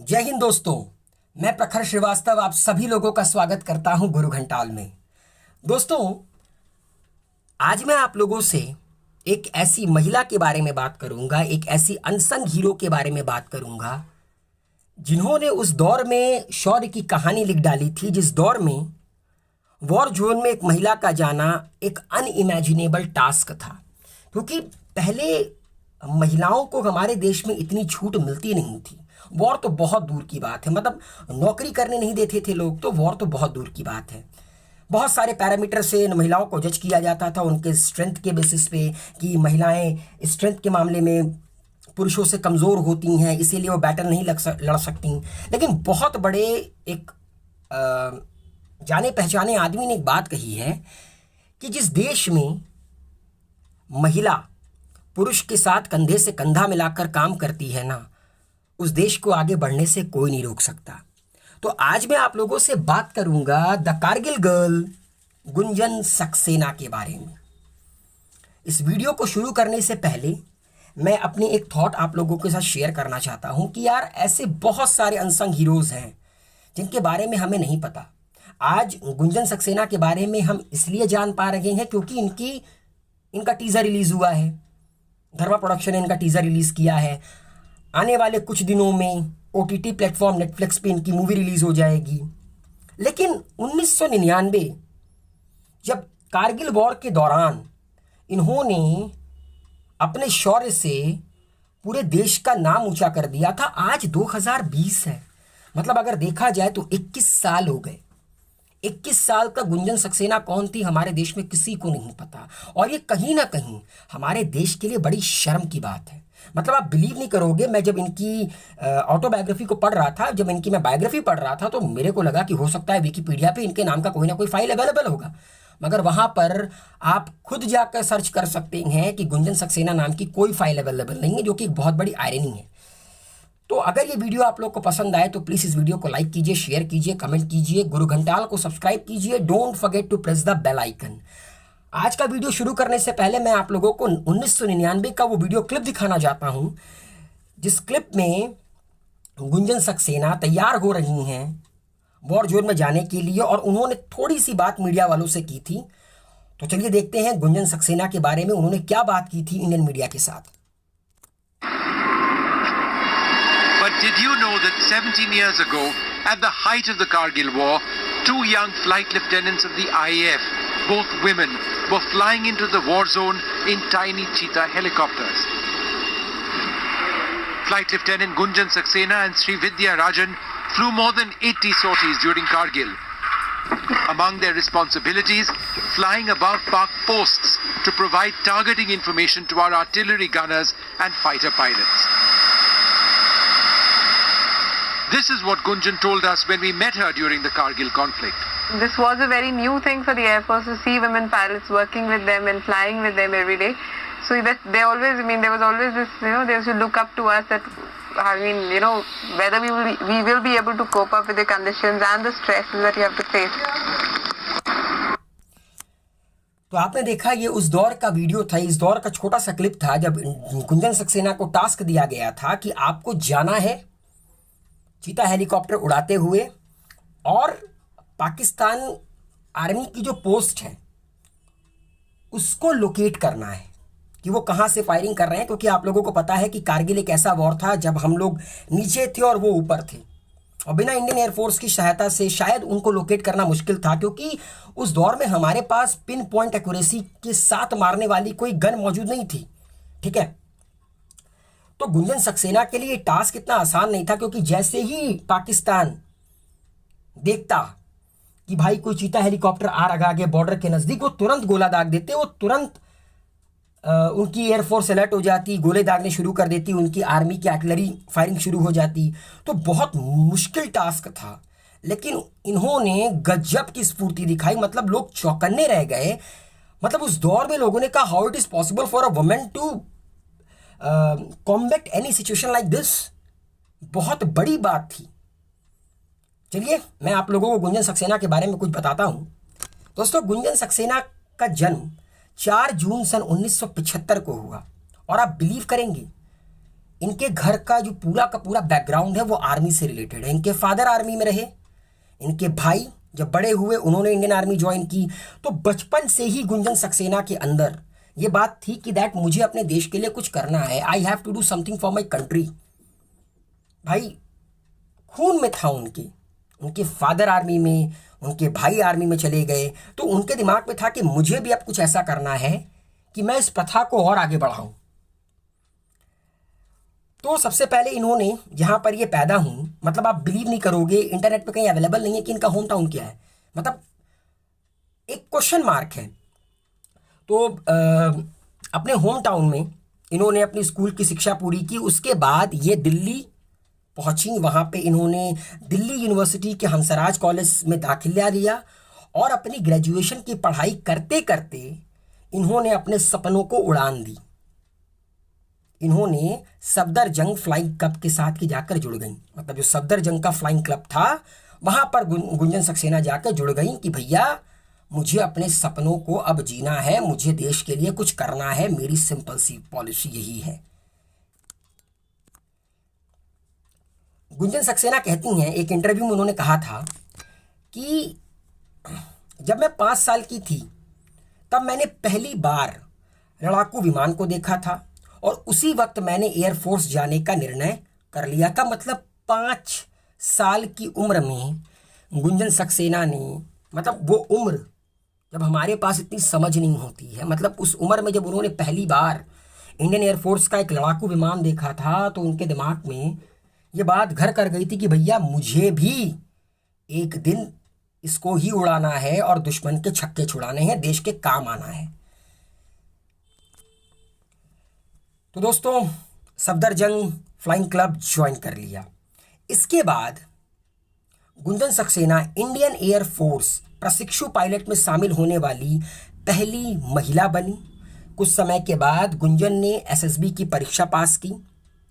जय हिंद दोस्तों। मैं प्रखर श्रीवास्तव आप सभी लोगों का स्वागत करता हूं गुरु घंटाल में। दोस्तों, आज मैं आप लोगों से एक ऐसी महिला के बारे में बात करूंगा, एक ऐसी अनसंग हीरो के बारे में बात करूंगा जिन्होंने उस दौर में शौर्य की कहानी लिख डाली थी, जिस दौर में वॉर जोन में एक महिला का जाना एक अनइमेजिनेबल टास्क था। क्योंकि पहले महिलाओं को हमारे देश में इतनी छूट मिलती नहीं थी। वॉर तो बहुत दूर की बात है, मतलब नौकरी करने नहीं देते थे लोग, तो वॉर तो बहुत दूर की बात है। बहुत सारे पैरामीटर से महिलाओं को जज किया जाता था, उनके स्ट्रेंथ के बेसिस पे कि महिलाएं स्ट्रेंथ के मामले में पुरुषों से कमज़ोर होती हैं, इसीलिए वो बैटल नहीं लड़ सकती। लेकिन बहुत बड़े एक जाने पहचाने आदमी ने एक बात कही है कि जिस देश में महिला पुरुष के साथ कंधे से कंधा मिलाकर काम करती है ना, उस देश को आगे बढ़ने से कोई नहीं रोक सकता। तो आज मैं आप लोगों से बात करूंगा द कारगिल गर्ल गुंजन सक्सेना के बारे में। इस वीडियो को शुरू करने से पहले मैं अपनी एक थॉट आप लोगों के साथ शेयर करना चाहता हूं कि यार ऐसे बहुत सारे अनसंग हीरोज हैं जिनके बारे में हमें नहीं पता। आज गुंजन सक्सेना के बारे में हम इसलिए जान पा रहे हैं क्योंकि इनका टीजर रिलीज हुआ है। धर्मा प्रोडक्शन ने इनका टीजर रिलीज किया है। आने वाले कुछ दिनों में ओटीटी प्लेटफॉर्म नेटफ्लिक्स पे इनकी मूवी रिलीज हो जाएगी। लेकिन 1999 जब कारगिल वॉर के दौरान इन्होंने अपने शौर्य से पूरे देश का नाम ऊंचा कर दिया था। आज 2020 है, मतलब अगर देखा जाए तो 21 साल हो गए। 21 साल का गुंजन सक्सेना कौन थी हमारे देश में किसी को नहीं पता। और ये कहीं ना कहीं हमारे देश के लिए बड़ी शर्म की बात है। मतलब आप बिलीव नहीं करोगे, मैं जब इनकी ऑटोबायोग्राफी को पढ़ रहा था, जब इनकी मैं बायोग्राफी पढ़ रहा था, तो मेरे को लगा कि हो सकता है विकिपीडिया पे इनके नाम का कोई ना कोई फाइल अवेलेबल होगा। मगर वहां पर आप खुद जाकर सर्च कर सकते हैं कि गुंजन सक्सेना नाम की कोई फाइल अवेलेबल नहीं है, जो कि एक बहुत बड़ी आयरनी है। तो अगर ये वीडियो आप लोग को पसंद आए तो प्लीज़ इस वीडियो को लाइक कीजिए, शेयर कीजिए, कमेंट कीजिए, गुरु घंटाल को सब्सक्राइब कीजिए। Don't forget to press the bell icon. आज का वीडियो शुरू करने से पहले मैं आप लोगों को 1999 का वो वीडियो क्लिप दिखाना चाहता हूं, जिस क्लिप में गुंजन सक्सेना तैयार हो रही हैं वॉर जोन में जाने के लिए, और उन्होंने थोड़ी सी बात मीडिया वालों से की थी। तो चलिए देखते हैं गुंजन सक्सेना के बारे में उन्होंने क्या बात की थी इंडियन मीडिया के साथ। But did you know that 17 years ago, at the height of the Kargil war, two young flight lieutenants of the IAF, both women, were flying into the war zone in tiny cheetah helicopters. Flight Lieutenant Gunjan Saxena and Sri Vidya Rajan flew more than 80 sorties during Kargil. Among their responsibilities, flying above parked posts to provide targeting information to our artillery gunners and fighter pilots. This is what Gunjan told us when we met her during the Kargil conflict. This was a very new thing for the Air Force to see women pilots working with them and flying with them every day. So that they always, there was always this, they used to look up to us that, whether we will be able to cope up with the conditions and the stresses that you have to face. तो आपने देखा ये उस दौर का video था, इस दौर का छोटा सा क्लिप था जब गुंजन सक्सेना को टास्क दिया गया था कि आपको जाना है चीता हेलीकॉप्टर उड़ाते हुए और पाकिस्तान आर्मी की जो पोस्ट है उसको लोकेट करना है कि वो कहाँ से फायरिंग कर रहे हैं। क्योंकि आप लोगों को पता है कि कारगिल एक ऐसा वॉर था जब हम लोग नीचे थे और वो ऊपर थे, और बिना इंडियन एयरफोर्स की सहायता से शायद उनको लोकेट करना मुश्किल था, क्योंकि उस दौर में हमारे पास पिन पॉइंट एक्यूरेसी के साथ मारने वाली कोई गन मौजूद नहीं थी। ठीक है, तो गुंजन सक्सेना के लिए टास्क इतना आसान नहीं था, क्योंकि जैसे ही पाकिस्तान देखता कि भाई कोई चीता हेलीकॉप्टर आ रहा है बॉर्डर के नज़दीक, वो तुरंत गोला दाग देते, वो तुरंत उनकी एयरफोर्स अलर्ट हो जाती, गोले दागने शुरू कर देती, उनकी आर्मी की आर्टिलरी फायरिंग शुरू हो जाती। तो बहुत मुश्किल टास्क था, लेकिन इन्होंने गजब की स्फूर्ति दिखाई। मतलब लोग चौकन्ने रह गए। मतलब उस दौर में लोगों ने कहा how it is possible for a woman to combat any situation like this. बहुत बड़ी बात थी। चलिए मैं आप लोगों को गुंजन सक्सेना के बारे में कुछ बताता हूं। दोस्तों, गुंजन सक्सेना का जन्म 4 जून सन 1975 को हुआ, और आप बिलीव करेंगे इनके घर का जो पूरा का पूरा बैकग्राउंड है वो आर्मी से रिलेटेड है। इनके फादर आर्मी में रहे, इनके भाई जब बड़े हुए उन्होंने इंडियन आर्मी ज्वाइन की। तो बचपन से ही गुंजन सक्सेना के अंदर ये बात थी कि दैट मुझे अपने देश के लिए कुछ करना है, I have to do something for my country. भाई खून में था उनके, उनके फादर आर्मी में, उनके भाई आर्मी में चले गए, तो उनके दिमाग में था कि मुझे भी अब कुछ ऐसा करना है कि मैं इस प्रथा को और आगे बढ़ाऊं। तो सबसे पहले इन्होंने, जहां पर ये पैदा हूं, मतलब आप बिलीव नहीं करोगे, इंटरनेट पे कहीं अवेलेबल नहीं है कि इनका होम टाउन क्या है, मतलब एक क्वेश्चन मार्क है। तो अपने होम टाउन में इन्होंने अपनी स्कूल की शिक्षा पूरी की। उसके बाद ये दिल्ली पहुंची, वहाँ पे इन्होंने दिल्ली यूनिवर्सिटी के हंसराज कॉलेज में दाखिला लिया और अपनी ग्रेजुएशन की पढ़ाई करते करते इन्होंने अपने सपनों को उड़ान दी। इन्होंने सफदरजंग फ्लाइंग क्लब के साथ की जाकर जुड़ गई, मतलब जो सफदरजंग का फ्लाइंग क्लब था वहाँ पर गुंजन सक्सेना जाकर जुड़ गई कि भैया मुझे अपने सपनों को अब जीना है, मुझे देश के लिए कुछ करना है, मेरी सिंपल सी पॉलिसी यही है। गुंजन सक्सेना कहती हैं, एक इंटरव्यू में उन्होंने कहा था कि जब मैं 5 साल की थी तब मैंने पहली बार लड़ाकू विमान को देखा था और उसी वक्त मैंने एयरफोर्स जाने का निर्णय कर लिया था। मतलब 5 साल की उम्र में गुंजन सक्सेना ने, मतलब वो उम्र जब हमारे पास इतनी समझ नहीं होती है, मतलब उस उम्र में जब उन्होंने पहली बार इंडियन एयरफोर्स का एक लड़ाकू विमान देखा था तो उनके दिमाग में ये बात घर कर गई थी कि भैया मुझे भी एक दिन इसको ही उड़ाना है और दुश्मन के छक्के छुड़ाने हैं, देश के काम आना है। तो दोस्तों सफदरजंग फ्लाइंग क्लब ज्वाइन कर लिया। इसके बाद गुंजन सक्सेना इंडियन एयरफोर्स प्रशिक्षु पायलट में शामिल होने वाली पहली महिला बनी। कुछ समय के बाद गुंजन ने एसएसबी की परीक्षा पास की,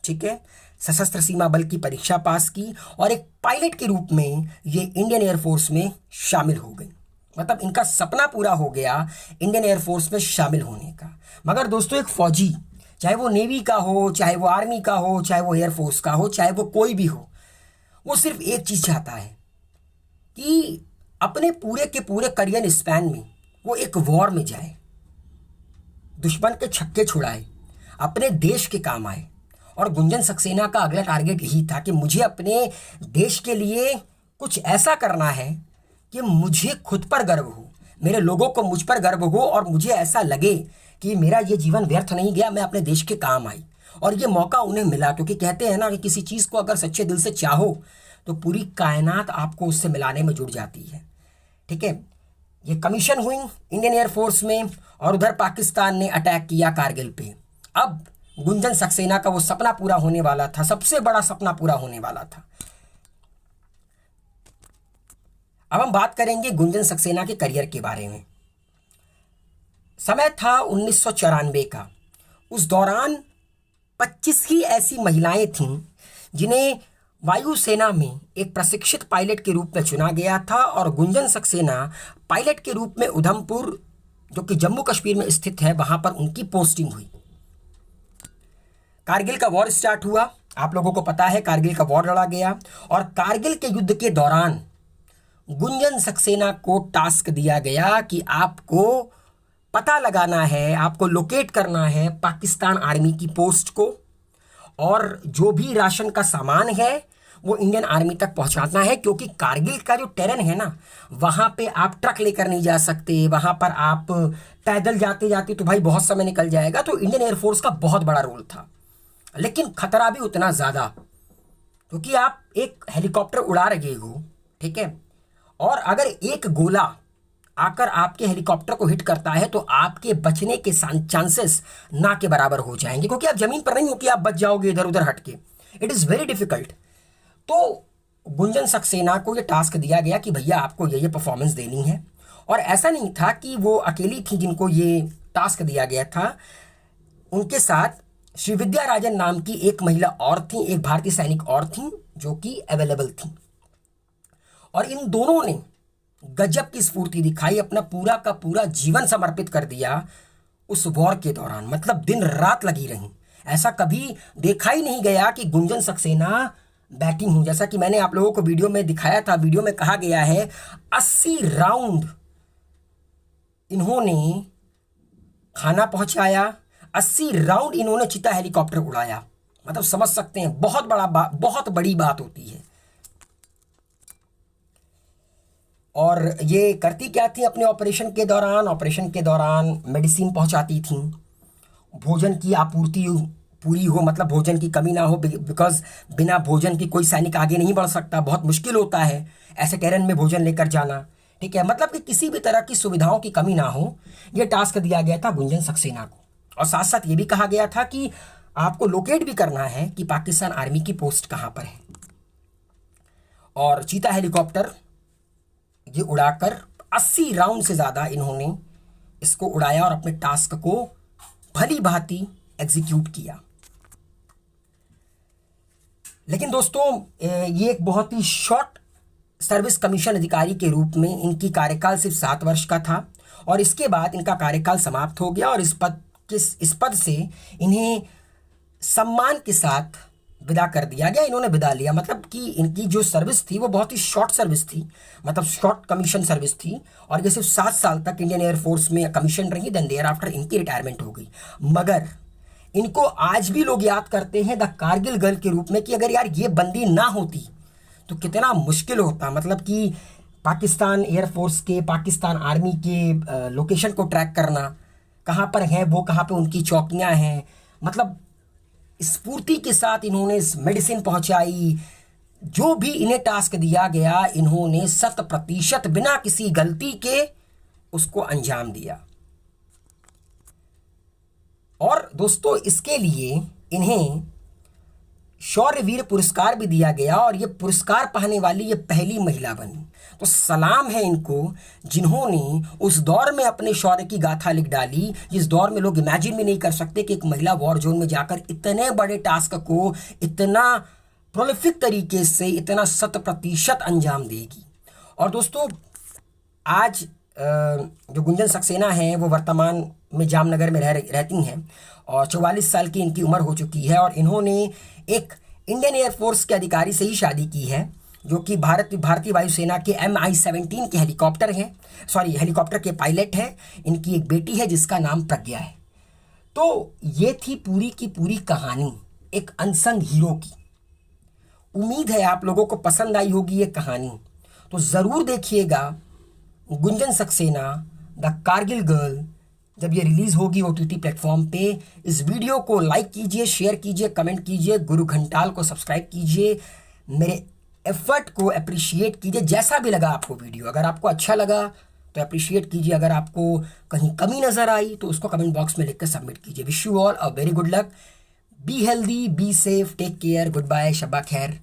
ठीक है, सशस्त्र सीमा बल की परीक्षा पास की और एक पायलट के रूप में ये इंडियन एयरफोर्स में शामिल हो गई। मतलब इनका सपना पूरा हो गया इंडियन एयरफोर्स में शामिल होने का। मगर दोस्तों एक फौजी, चाहे वो नेवी का हो, चाहे वो आर्मी का हो, चाहे वो एयरफोर्स का हो, चाहे वो कोई भी हो, वो सिर्फ एक चीज़ चाहता है कि अपने पूरे के पूरे करियर स्पैन में वो एक वॉर में जाए, दुश्मन के छक्के छुड़ाए, अपने देश के काम आए। और गुंजन सक्सेना का अगला टारगेट यही था कि मुझे अपने देश के लिए कुछ ऐसा करना है कि मुझे खुद पर गर्व हो, मेरे लोगों को मुझ पर गर्व हो और मुझे ऐसा लगे कि मेरा ये जीवन व्यर्थ नहीं गया, मैं अपने देश के काम आई। और ये मौका उन्हें मिला, क्योंकि कहते हैं ना कि किसी चीज़ को अगर सच्चे दिल से चाहो तो पूरी कायनात आपको उससे मिलाने में जुड़ जाती है, ठीक है। ये कमीशन हुई इंडियन एयरफोर्स में और उधर पाकिस्तान ने अटैक किया कारगिल पे। अब गुंजन सक्सेना का वो सपना पूरा होने वाला था, सबसे बड़ा सपना पूरा होने वाला था। अब हम बात करेंगे गुंजन सक्सेना के करियर के बारे में। समय था 1994 का। उस दौरान 25 ही ऐसी महिलाएं थीं जिन्हें वायुसेना में एक प्रशिक्षित पायलट के रूप में चुना गया था और गुंजन सक्सेना पायलट के रूप में उधमपुर, जो कि जम्मू कश्मीर में स्थित है, वहां पर उनकी पोस्टिंग हुई। कारगिल का वॉर स्टार्ट हुआ, आप लोगों को पता है कारगिल का वॉर लड़ा गया और कारगिल के युद्ध के दौरान गुंजन सक्सेना को टास्क दिया गया कि आपको पता लगाना है, आपको लोकेट करना है पाकिस्तान आर्मी की पोस्ट को और जो भी राशन का सामान है वो इंडियन आर्मी तक पहुंचाना है, क्योंकि कारगिल का जो टेरेन है ना, वहाँ पे आप ट्रक लेकर नहीं जा सकते, वहाँ पर आप पैदल जाते जाते तो भाई बहुत समय निकल जाएगा। तो इंडियन एयरफोर्स का बहुत बड़ा रोल था, लेकिन खतरा भी उतना ज़्यादा, क्योंकि आप एक हेलीकॉप्टर उड़ा रहे हो, ठीक है, और अगर एक गोला आकर आपके हेलीकॉप्टर को हिट करता है तो आपके बचने के चांसेस ना के बराबर हो जाएंगे, क्योंकि आप जमीन पर नहीं हो कि आप बच जाओगे इधर उधर हटके। It is very difficult. तो गुंजन सक्सेना को ये टास्क दिया गया कि भैया आपको ये परफॉर्मेंस देनी है। और ऐसा नहीं था कि वो अकेली थी जिनको ये टास्क दिया गया था, उनके साथ श्रीविद्या राजन नाम की एक महिला और थी, एक भारतीय सैनिक और थी जो कि अवेलेबल थी। और इन दोनों ने गजब की स्फूर्ति दिखाई, अपना पूरा का पूरा जीवन समर्पित कर दिया उस वॉर के दौरान। मतलब दिन रात लगी रहीं, ऐसा कभी देखा ही नहीं गया कि गुंजन सक्सेना बैटिंग हो, जैसा कि मैंने आप लोगों को वीडियो में दिखाया था। वीडियो में कहा गया है 80 राउंड इन्होंने खाना पहुंचाया, 80 राउंड इन्होंने चीता हेलीकॉप्टर उड़ाया। मतलब समझ सकते हैं बहुत बड़ी बात होती है। और ये करती क्या थी अपने ऑपरेशन के दौरान मेडिसिन पहुंचाती थी, भोजन की आपूर्ति पूरी हो, मतलब भोजन की कमी ना हो, बिकॉज बिना भोजन की कोई सैनिक आगे नहीं बढ़ सकता, बहुत मुश्किल होता है ऐसे टेरेन में भोजन लेकर जाना, ठीक है। मतलब कि किसी भी तरह की सुविधाओं की कमी ना हो, ये टास्क दिया गया था गुंजन सक्सेना को। और साथ साथ ये भी कहा गया था कि आपको लोकेट भी करना है कि पाकिस्तान आर्मी की पोस्ट कहाँ पर है। और चीता हेलीकॉप्टर ये उड़ाकर 80 राउंड से ज़्यादा इन्होंने इसको उड़ाया और अपने टास्क को भली भांति एग्जीक्यूट किया। लेकिन दोस्तों ये एक बहुत ही शॉर्ट सर्विस कमीशन अधिकारी के रूप में इनकी कार्यकाल सिर्फ 7 वर्ष का था और इसके बाद इनका कार्यकाल समाप्त हो गया और इस पद से इन्हें सम्मान के साथ विदा कर दिया गया। इन्होंने विदा लिया, मतलब कि इनकी जो सर्विस थी वो बहुत ही शॉर्ट सर्विस थी, मतलब शॉर्ट कमीशन सर्विस थी और ये सिर्फ 7 साल तक इंडियन एयरफोर्स में कमीशन रही। देन देयर आफ्टर इनकी रिटायरमेंट हो गई। मगर इनको आज भी लोग याद करते हैं द कारगिल गर्ल के रूप में कि अगर यार ये बंदी ना होती तो कितना मुश्किल होता। मतलब कि पाकिस्तान एयरफोर्स के, पाकिस्तान आर्मी के लोकेशन को ट्रैक करना, कहाँ पर है वो, कहाँ पे उनकी चौकियाँ हैं, मतलब स्फूर्ति के साथ इन्होंने मेडिसिन पहुंचाई। जो भी इन्हें टास्क दिया गया इन्होंने 100% बिना किसी गलती के उसको अंजाम दिया। और दोस्तों इसके लिए इन्हें शौर्यवीर पुरस्कार भी दिया गया और ये पुरस्कार पाने वाली ये पहली महिला बनी। तो सलाम है इनको जिन्होंने उस दौर में अपने शौर्य की गाथा लिख डाली, जिस दौर में लोग इमेजिन भी नहीं कर सकते कि एक महिला वॉर जोन में जाकर इतने बड़े टास्क को इतना प्रोलिफिक तरीके से, इतना 100% अंजाम देगी। और दोस्तों आज जो गुंजन सक्सेना हैं वो वर्तमान में जामनगर में रहती हैं और 44 साल की इनकी उम्र हो चुकी है और इन्होंने एक इंडियन एयरफोर्स के अधिकारी से ही शादी की है जो कि भारतीय वायुसेना के MI-17 के हेलीकॉप्टर के पायलट हैं। इनकी एक बेटी है जिसका नाम प्रज्ञा है। तो ये थी पूरी की पूरी कहानी एक अनसंग हीरो की। उम्मीद है आप लोगों को पसंद आई होगी ये कहानी, तो ज़रूर देखिएगा गुंजन सक्सेना द कारगिल गर्ल जब ये रिलीज़ होगी OTT प्लेटफॉर्म पे। इस वीडियो को लाइक कीजिए, शेयर कीजिए, कमेंट कीजिए, गुरु घंटाल को सब्सक्राइब कीजिए, मेरे एफर्ट को अप्रिशिएट कीजिए। जैसा भी लगा आपको वीडियो, अगर आपको अच्छा लगा तो अप्रिशिएट कीजिए, अगर आपको कहीं कमी नज़र आई तो उसको कमेंट बॉक्स में लिख कर सबमिट कीजिए। Wish you all a very good luck, be healthy, be safe, take care, good bye, शब्बा खैर।